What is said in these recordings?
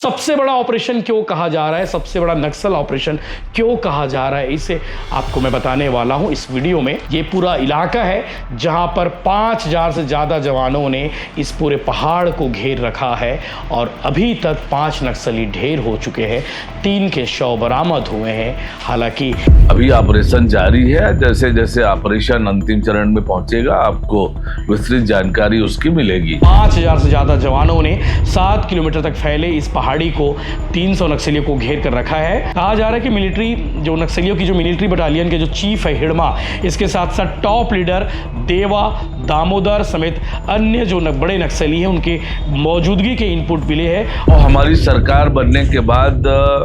सबसे बड़ा ऑपरेशन क्यों कहा जा रहा है, सबसे बड़ा नक्सल ऑपरेशन क्यों कहा जा रहा है, इसे आपको मैं बताने वाला हूं इस वीडियो में। ये पूरा इलाका है जहां पर 5000 से ज़्यादा जवानों ने इस पूरे पहाड़ को घेर रखा है और अभी तक 5 नक्सली ढेर हो चुके हैं, 3 के शव बरामद हुए हैं। हालांकि अभी ऑपरेशन जारी है। जैसे जैसे ऑपरेशन अंतिम चरण में पहुंचेगा आपको विस्तृत जानकारी उसकी मिलेगी। 5000 से ज़्यादा जवानों ने 7 किलोमीटर तक फैले इस पहाड़ी को 300 नक्सलियों को घेर कर रखा है। कहा जा रहा है कि मिलिट्री जो नक्सलियों की जो मिलिट्री बटालियन के जो चीफ है हिड़मा, इसके साथ साथ टॉप लीडर देवा, दामोदर समेत अन्य जो बड़े नक्सली हैं उनके मौजूदगी के इनपुट मिले हैं। और हमारी सरकार बनने के बाद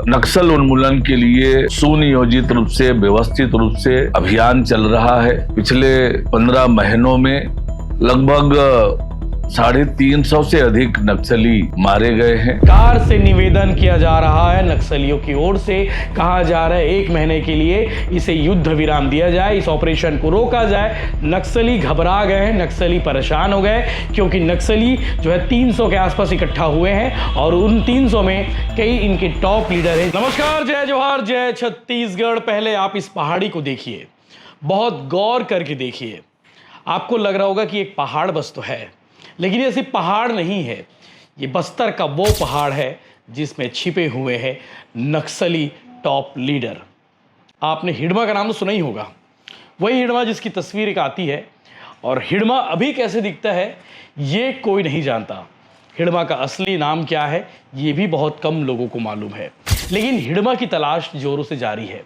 नक्सल उन्मूलन के लिए सुनियोजित रूप से, व्यवस्थित रूप से अभियान चल रहा है। पिछले 15 महीनों में लगभग 350 से अधिक नक्सली मारे गए हैं। सरकार से निवेदन किया जा रहा है, नक्सलियों की ओर से कहा जा रहा है 1 महीने के लिए इसे युद्ध विराम दिया जाए, इस ऑपरेशन को रोका जाए। नक्सली घबरा गए हैं, नक्सली परेशान हो गए क्योंकि नक्सली जो है 300 के आसपास इकट्ठा हुए हैं और उन 300 में कई इनके टॉप लीडर हैं। नमस्कार, जय जोहार, जय छत्तीसगढ़। पहले आप इस पहाड़ी को देखिए, बहुत गौर करके देखिए। आपको लग रहा होगा कि एक पहाड़ बस तो है, लेकिन ये सिर्फ पहाड़ नहीं है, ये बस्तर का वो पहाड़ है जिसमें छिपे हुए हैं नक्सली टॉप लीडर। आपने हिड़मा का नाम तो सुना ही होगा, वही हिड़मा जिसकी तस्वीर एक आती है। और हिड़मा अभी कैसे दिखता है ये कोई नहीं जानता। हिड़मा का असली नाम क्या है ये भी बहुत कम लोगों को मालूम है, लेकिन हिड़मा की तलाश जोरों से जारी है।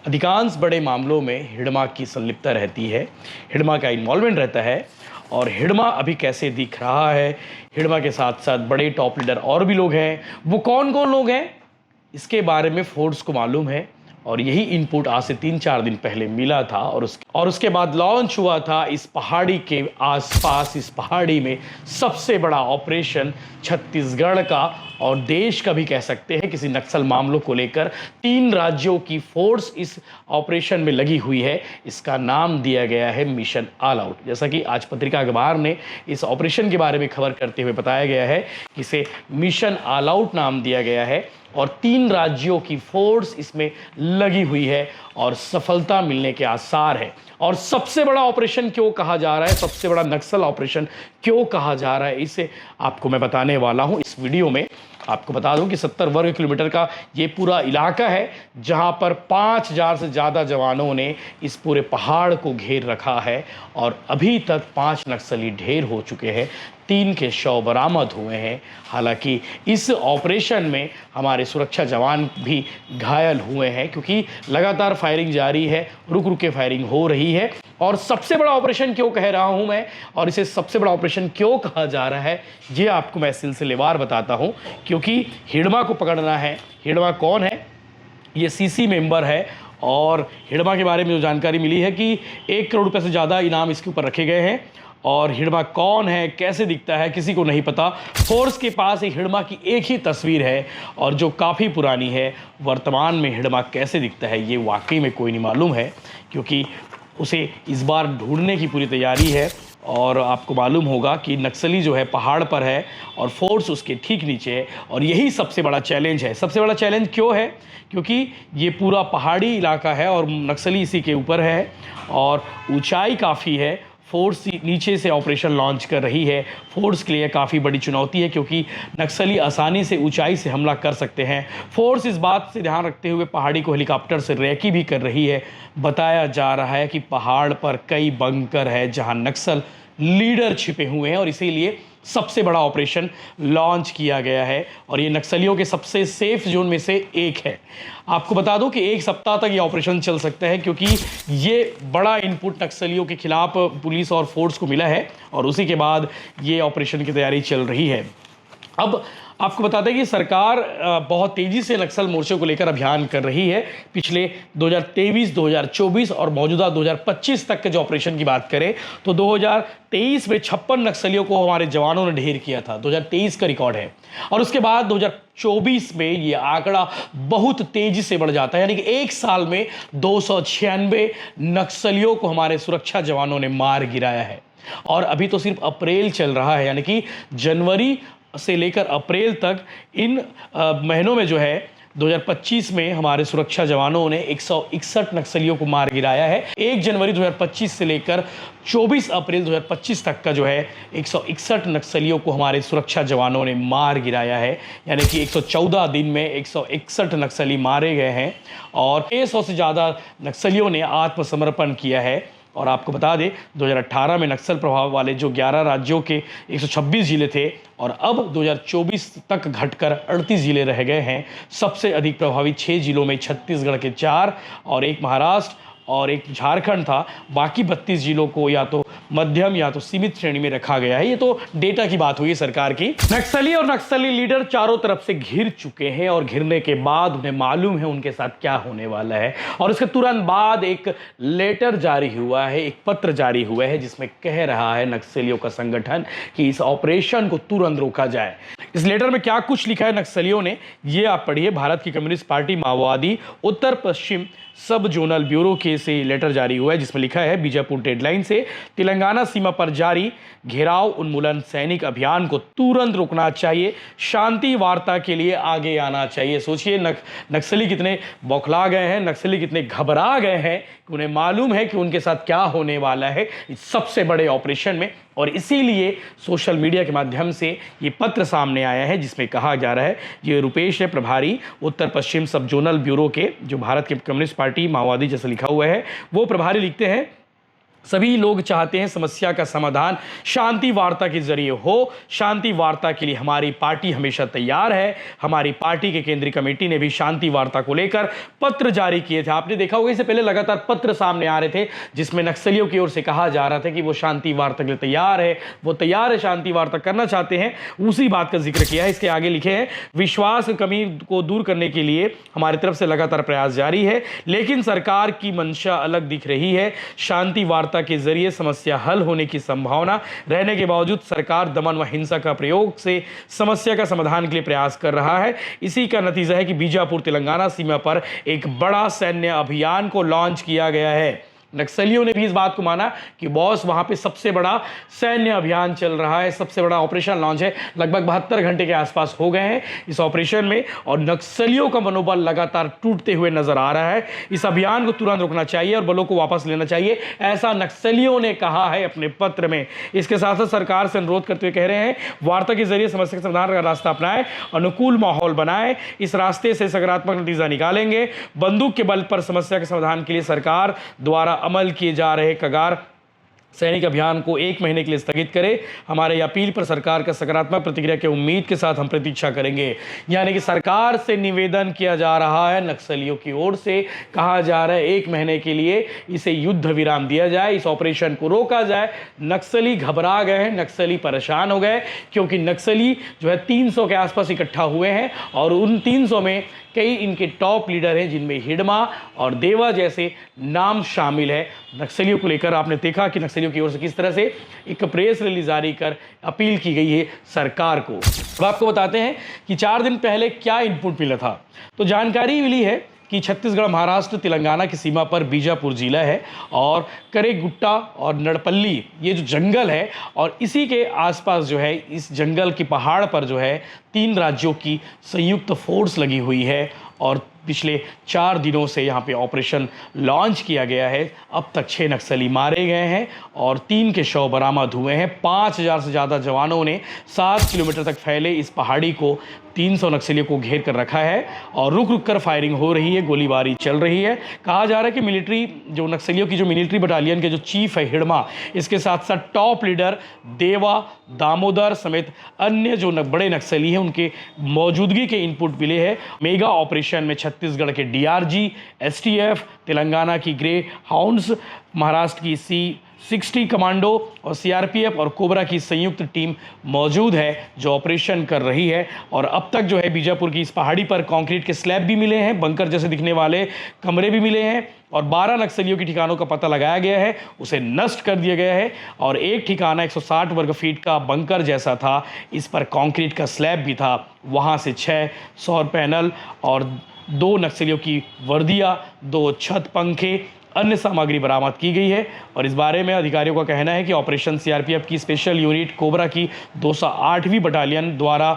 अधिकांश बड़े मामलों में हिड़मा की संलिप्तता रहती है, हिड़मा का इन्वॉल्वमेंट रहता है। और हिड़मा अभी कैसे दिख रहा है, हिड़मा के साथ साथ बड़े टॉप लीडर और भी लोग हैं, वो कौन कौन लोग हैं इसके बारे में फोर्स को मालूम है। और यही इनपुट आज से 3-4 दिन पहले मिला था और उसके बाद लॉन्च हुआ था इस पहाड़ी के आसपास, इस पहाड़ी में सबसे बड़ा ऑपरेशन छत्तीसगढ़ का और देश का भी कह सकते हैं किसी नक्सल मामलों को लेकर। 3 राज्यों की फोर्स इस ऑपरेशन में लगी हुई है। इसका नाम दिया गया है मिशन ऑल आउट। जैसा कि आज पत्रिका अखबार ने इस ऑपरेशन के बारे में खबर करते हुए बताया गया है कि इसे मिशन ऑल आउट नाम दिया गया है और 3 राज्यों की फोर्स इसमें लगी हुई है और सफलता मिलने के आसार है। और सबसे बड़ा ऑपरेशन क्यों कहा जा रहा है, सबसे बड़ा नक्सल ऑपरेशन क्यों कहा जा रहा है, इसे आपको मैं बताने वाला हूं इस वीडियो में। आपको बता दूं कि 70 वर्ग किलोमीटर का ये पूरा इलाका है जहां पर 5000 से ज़्यादा जवानों ने इस पूरे पहाड़ को घेर रखा है और अभी तक 5 नक्सली ढेर हो चुके हैं, 3 के शव बरामद हुए हैं। हालांकि इस ऑपरेशन में हमारे सुरक्षा जवान भी घायल हुए हैं क्योंकि लगातार फायरिंग जारी है, रुक रुक के फायरिंग हो रही है। और सबसे बड़ा ऑपरेशन क्यों कह रहा हूं मैं और इसे सबसे बड़ा ऑपरेशन क्यों कहा जा रहा है ये आपको मैं सिलसिलेवार बताता हूं, क्योंकि हिड़मा को पकड़ना है। हिड़मा कौन है? ये सीसी मेंबर है और हिड़मा के बारे में जो जानकारी मिली है कि 1 करोड़ रुपये से ज़्यादा इनाम इसके ऊपर रखे गए हैं। और हिड़मा कौन है, कैसे दिखता है, किसी को नहीं पता। फोर्स के पास एक हिड़मा की एक ही तस्वीर है और जो काफ़ी पुरानी है। वर्तमान में हिड़मा कैसे दिखता है ये वाकई में कोई नहीं मालूम है, क्योंकि उसे इस बार ढूंढने की पूरी तैयारी है। और आपको मालूम होगा कि नक्सली जो है पहाड़ पर है और फोर्स उसके ठीक नीचे है और यही सबसे बड़ा चैलेंज है। सबसे बड़ा चैलेंज क्यों है? क्योंकि ये पूरा पहाड़ी इलाका है और नक्सली इसी के ऊपर है और ऊंचाई काफ़ी है। फोर्स नीचे से ऑपरेशन लॉन्च कर रही है। फोर्स के लिए काफ़ी बड़ी चुनौती है क्योंकि नक्सली आसानी से ऊंचाई से हमला कर सकते हैं। फोर्स इस बात से ध्यान रखते हुए पहाड़ी को हेलीकॉप्टर से रेकी भी कर रही है। बताया जा रहा है कि पहाड़ पर कई बंकर है जहां नक्सल लीडर छिपे हुए हैं और इसीलिए सबसे बड़ा ऑपरेशन लॉन्च किया गया है और ये नक्सलियों के सबसे सेफ जोन में से एक है। आपको बता दूं कि 1 सप्ताह तक ये ऑपरेशन चल सकता है क्योंकि ये बड़ा इनपुट नक्सलियों के खिलाफ पुलिस और फोर्स को मिला है और उसी के बाद ये ऑपरेशन की तैयारी चल रही है। अब आपको बता दें कि सरकार बहुत तेज़ी से नक्सल मोर्चे को लेकर अभियान कर रही है। पिछले 2023, 2024 और मौजूदा 2025 तक के जो ऑपरेशन की बात करें तो 2023 में 56 नक्सलियों को हमारे जवानों ने ढेर किया था, 2023 का रिकॉर्ड है। और उसके बाद 2024 में ये आंकड़ा बहुत तेज़ी से बढ़ जाता है, यानी कि 1 साल में 296 नक्सलियों को हमारे सुरक्षा जवानों ने मार गिराया है। और अभी तो सिर्फ अप्रैल चल रहा है, यानी कि जनवरी से लेकर अप्रैल तक इन महीनों में जो है 2025 में हमारे सुरक्षा जवानों ने 161 नक्सलियों को मार गिराया है। 1 जनवरी 2025 से लेकर 24 अप्रैल 2025 तक का जो है 161 नक्सलियों को हमारे सुरक्षा जवानों ने मार गिराया है। यानी कि 114 दिन में 161 नक्सली मारे गए हैं और 600 से ज़्यादा नक्सलियों ने आत्मसमर्पण किया है। और आपको बता दें 2018 में नक्सल प्रभाव वाले जो 11 राज्यों के 126 जिले थे और अब 2024 तक घटकर 38 जिले रह गए हैं। सबसे अधिक प्रभावित 6 जिलों में छत्तीसगढ़ के 4 और एक महाराष्ट्र और एक झारखंड था। बाकी 32 जिलों को या तो मध्यम या तो सीमित श्रेणी में रखा गया है। ये तो डेटा की बात हुई सरकार की। नक्सली और नक्सली लीडर चारों तरफ से घिर चुके हैं और घिरने के बाद उन्हें मालूम है उनके साथ क्या होने वाला है। और उसके तुरंत बाद एक लेटर जारी हुआ है, एक पत्र जारी हुआ है जिसमें कह रहा है नक्सलियों का संगठन कि इस ऑपरेशन को तुरंत रोका जाए। इस लेटर में क्या कुछ लिखा है नक्सलियों ने, ये आप पढ़िए। भारत की कम्युनिस्ट पार्टी माओवादी उत्तर पश्चिम सब जोनल ब्यूरो के से लेटर जारी हुआ है जिसमें लिखा है बीजापुर डेडलाइन से तेलंगाना सीमा पर जारी घेराव उन्मूलन सैनिक अभियान को तुरंत रोकना चाहिए, शांति वार्ता के लिए आगे आना चाहिए। सोचिए नक्सली कितने बौखला गए हैं, नक्सली कितने घबरा गए हैं कि उन्हें मालूम है कि उनके साथ क्या होने वाला है इस सबसे बड़े ऑपरेशन में। और इसीलिए सोशल मीडिया के माध्यम से ये पत्र सामने आया है जिसमें कहा जा रहा है, ये रुपेश है प्रभारी उत्तर पश्चिम सब जोनल ब्यूरो के, जो भारत के कम्युनिस्ट पार्टी माओवादी जैसे लिखा हुआ है वो प्रभारी लिखते हैं, सभी लोग चाहते हैं समस्या का समाधान शांति वार्ता के जरिए हो। शांति वार्ता के लिए हमारी पार्टी हमेशा तैयार है। हमारी पार्टी के केंद्रीय कमेटी ने भी शांति वार्ता को लेकर पत्र जारी किए थे। आपने देखा होगा इससे पहले लगातार पत्र सामने आ रहे थे जिसमें नक्सलियों की ओर से कहा जा रहा था कि वो शांति वार्ता के लिए तैयार है, वो तैयार है, शांति वार्ता करना चाहते हैं। उसी बात का जिक्र किया है। इसके आगे लिखे हैं, विश्वास की कमी को दूर करने के लिए हमारी तरफ से लगातार प्रयास जारी है, लेकिन सरकार की मंशा अलग दिख रही है। शांति वार्ता के जरिए समस्या हल होने की संभावना रहने के बावजूद सरकार दमन व हिंसा का प्रयोग से समस्या का समाधान के लिए प्रयास कर रहा है। इसी का नतीजा है कि बीजापुर तेलंगाना सीमा पर एक बड़ा सैन्य अभियान को लॉन्च किया गया है। नक्सलियों ने भी इस बात को माना कि बॉस वहां पे सबसे बड़ा सैन्य अभियान चल रहा है, सबसे बड़ा ऑपरेशन लॉन्च है। लगभग 72 घंटे के आसपास हो गए हैं इस ऑपरेशन में और नक्सलियों का मनोबल लगातार टूटते हुए नजर आ रहा है। इस अभियान को तुरंत रोकना चाहिए और बलों को वापस लेना चाहिए, ऐसा नक्सलियों ने कहा है अपने पत्र में। इसके साथ साथ सरकार से अनुरोध करते हुए कह रहे हैं, वार्ता के जरिए समस्या के समाधान का रास्ता अपनाएं, अनुकूल माहौल बनाएं, इस रास्ते से सकारात्मक नतीजा निकालेंगे। बंदूक के बल पर समस्या के समाधान के लिए सरकार द्वारा अमल किए जा रहे कगार सैनिक अभियान को 1 महीने के लिए स्थगित करें। हमारे अपील पर सरकार का सकारात्मक प्रतिक्रिया की उम्मीद के साथ हम प्रतीक्षा करेंगे। यानी कि सरकार से निवेदन किया जा रहा है, नक्सलियों की ओर से कहा जा रहा है 1 महीने के लिए इसे युद्ध विराम दिया जाए, इस ऑपरेशन को रोका जाए। नक्सली घबरा गए हैं, नक्सली परेशान हो गए क्योंकि नक्सली जो है 300 के आसपास इकट्ठा हुए हैं और उन 300 में कई इनके टॉप लीडर हैं जिनमें हिडमा और देवा जैसे नाम शामिल है। नक्सलियों को लेकर आपने देखा कि नक्सलियों की ओर से किस तरह से एक प्रेस रिलीज जारी कर अपील की गई है सरकार को। अब आपको बताते हैं कि 4 दिन पहले क्या इनपुट मिला था। तो जानकारी मिली है कि छत्तीसगढ़ महाराष्ट्र तेलंगाना की सीमा पर बीजापुर जिला है और करेगुट्टा और नड़पल्ली ये जो जंगल है और इसी के आसपास जो है इस जंगल की पहाड़ पर जो है 3 राज्यों की संयुक्त फोर्स लगी हुई है और पिछले 4 दिनों से यहाँ पे ऑपरेशन लॉन्च किया गया है। अब तक 6 नक्सली मारे गए हैं और 3 के शव बरामद हुए हैं। 5000 से ज़्यादा जवानों ने 7 किलोमीटर तक फैले इस पहाड़ी को 300 नक्सलियों को घेर कर रखा है और रुक रुक कर फायरिंग हो रही है, गोलीबारी चल रही है। कहा जा रहा है कि मिलिट्री जो नक्सलियों की जो मिलिट्री बटालियन के जो चीफ है हिडमा, इसके साथ साथ टॉप लीडर देवा, दामोदर समेत अन्य जो बड़े नक्सली हैं उनके मौजूदगी के इनपुट मिले हैं। मेगा ऑपरेशन में छत्तीसगढ़ के डीआरजी, एसटीएफ, तेलंगाना की ग्रे हाउंड्स, महाराष्ट्र की C60 कमांडो और सीआरपीएफ और कोबरा की संयुक्त टीम मौजूद है जो ऑपरेशन कर रही है। और अब तक जो है बीजापुर की इस पहाड़ी पर कंक्रीट के स्लैब भी मिले हैं, बंकर जैसे दिखने वाले कमरे भी मिले हैं और 12 नक्सलियों के ठिकानों का पता लगाया गया है, उसे नष्ट कर दिया गया है। और एक ठिकाना 160 वर्ग फीट का बंकर जैसा था, इस पर कंक्रीट का स्लैब भी था, वहाँ से 6 सौर पैनल और 2 नक्सलियों की वर्दियाँ, 2 छत पंखे अन्य सामग्री बरामद की गई है। और इस बारे में अधिकारियों का कहना है कि ऑपरेशन सीआरपीएफ की स्पेशल यूनिट कोबरा की 208वीं बटालियन द्वारा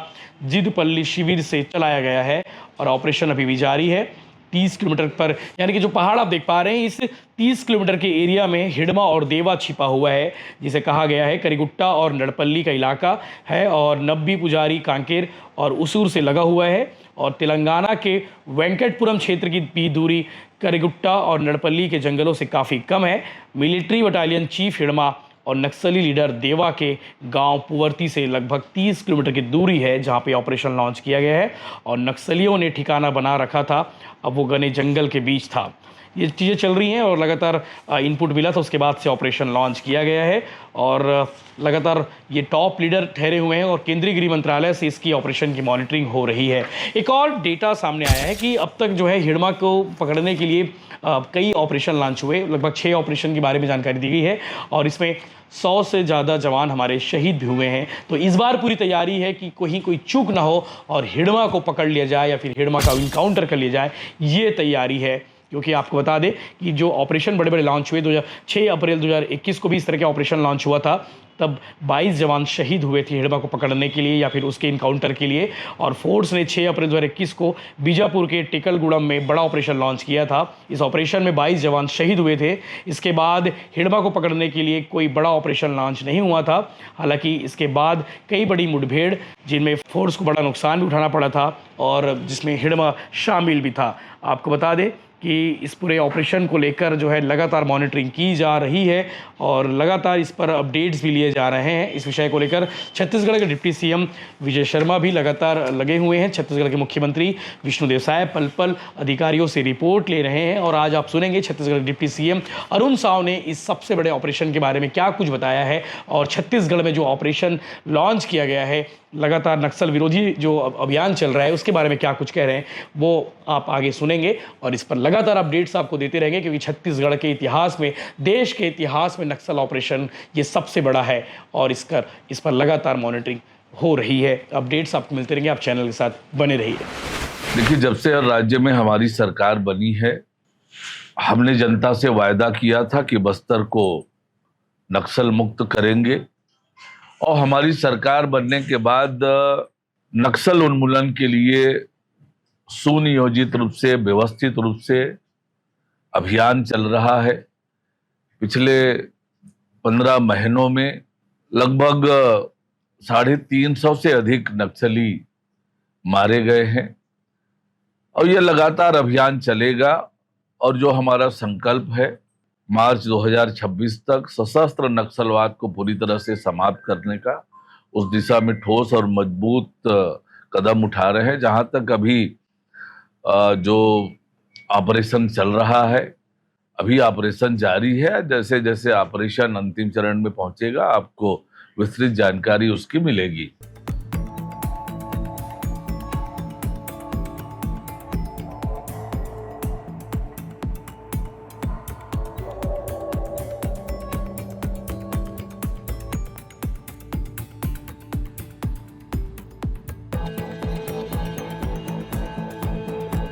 जिदपल्ली शिविर से चलाया गया है और ऑपरेशन अभी भी जारी है। 30 किलोमीटर पर, यानी कि जो पहाड़ आप देख पा रहे हैं, इस 30 किलोमीटर के एरिया में हिडमा और देवा छिपा हुआ है, जिसे कहा गया है करीगुट्टा और नड़पल्ली का इलाका है, और नब्बी पुजारी कांकेर और उसूर से लगा हुआ है। और तेलंगाना के वेंकटपुरम क्षेत्र की भी दूरी करीगुट्टा और नड़पल्ली के जंगलों से काफ़ी कम है। मिलिट्री बटालियन चीफ हिडमा और नक्सली लीडर देवा के गांव पुवर्ती से लगभग 30 किलोमीटर की दूरी है, जहां पे ऑपरेशन लॉन्च किया गया है। और नक्सलियों ने ठिकाना बना रखा था, अब वो घने जंगल के बीच था। ये चीज़ें चल रही हैं और लगातार इनपुट मिला था, उसके बाद से ऑपरेशन लॉन्च किया गया है और लगातार ये टॉप लीडर ठहरे हुए हैं और केंद्रीय गृह मंत्रालय से इसकी ऑपरेशन की मॉनिटरिंग हो रही है। एक और डेटा सामने आया है कि अब तक जो है हिडमा को पकड़ने के लिए कई ऑपरेशन लॉन्च हुए, लगभग 6 ऑपरेशन के बारे में जानकारी दी गई है और इसमें 100 से ज़्यादा जवान हमारे शहीद भी हुए हैं। तो इस बार पूरी तैयारी है कि कहीं कोई चूक ना हो और हिडमा को पकड़ लिया जाए या फिर हिडमा का इनकाउंटर कर लिया जाए, ये तैयारी है। क्योंकि आपको बता दें कि जो ऑपरेशन बड़े बड़े लॉन्च हुए 6 अप्रैल 2021 को भी इस तरह का ऑपरेशन लॉन्च हुआ था, तब 22 जवान शहीद हुए थे हिडमा को पकड़ने के लिए या फिर उसके इनकाउंटर के लिए। और फोर्स ने 6 अप्रैल 2021 को बीजापुर के टिकलगुड़म में बड़ा ऑपरेशन लॉन्च किया था। इस ऑपरेशन में 22 जवान शहीद हुए थे। इसके बाद हिडमा को पकड़ने के लिए कोई बड़ा ऑपरेशन लॉन्च नहीं हुआ था। हालांकि इसके बाद कई बड़ी मुठभेड़, जिनमें फोर्स को बड़ा नुकसान भी उठाना पड़ा था और जिसमें हिडमा शामिल भी था। आपको बता दें कि इस पूरे ऑपरेशन को लेकर जो है लगातार मॉनिटरिंग की जा रही है और लगातार इस पर अपडेट्स भी लिए जा रहे हैं। इस विषय को लेकर छत्तीसगढ़ के डिप्टी सीएम विजय शर्मा भी लगातार लगे हुए हैं। छत्तीसगढ़ के मुख्यमंत्री विष्णुदेव साय पल पल अधिकारियों से रिपोर्ट ले रहे हैं और आज आप सुनेंगे छत्तीसगढ़ के डिप्टी सीएम अरुण साव ने इस सबसे बड़े ऑपरेशन के बारे में क्या कुछ बताया है और छत्तीसगढ़ में जो ऑपरेशन लॉन्च किया गया है, लगातार नक्सल विरोधी जो अभियान चल रहा है, उसके बारे में क्या कुछ कह रहे हैं वो आप आगे सुनेंगे और इस पर लगातार अपडेट्स आपको देते रहेंगे। क्योंकि छत्तीसगढ़ के इतिहास में, देश के इतिहास में नक्सल ऑपरेशन ये सबसे बड़ा है और इस पर लगातार मॉनिटरिंग हो रही है। अपडेट्स आपको मिलते रहेंगे, आप चैनल के साथ बने रहिए। देखिए, जब से राज्य में हमारी सरकार बनी है, हमने जनता से वायदा किया था कि बस्तर को नक्सल मुक्त करेंगे और हमारी सरकार बनने के बाद नक्सल उन्मूलन के लिए सुनियोजित रूप से, व्यवस्थित रूप से अभियान चल रहा है। पिछले 15 महीनों में लगभग 350 से अधिक नक्सली मारे गए हैं और यह लगातार अभियान चलेगा। और जो हमारा संकल्प है, मार्च 2026 तक सशस्त्र नक्सलवाद को पूरी तरह से समाप्त करने का, उस दिशा में ठोस और मजबूत कदम उठा रहे हैं। जहां तक अभी जो ऑपरेशन चल रहा है, अभी ऑपरेशन जारी है। जैसे जैसे ऑपरेशन अंतिम चरण में पहुंचेगा, आपको विस्तृत जानकारी उसकी मिलेगी।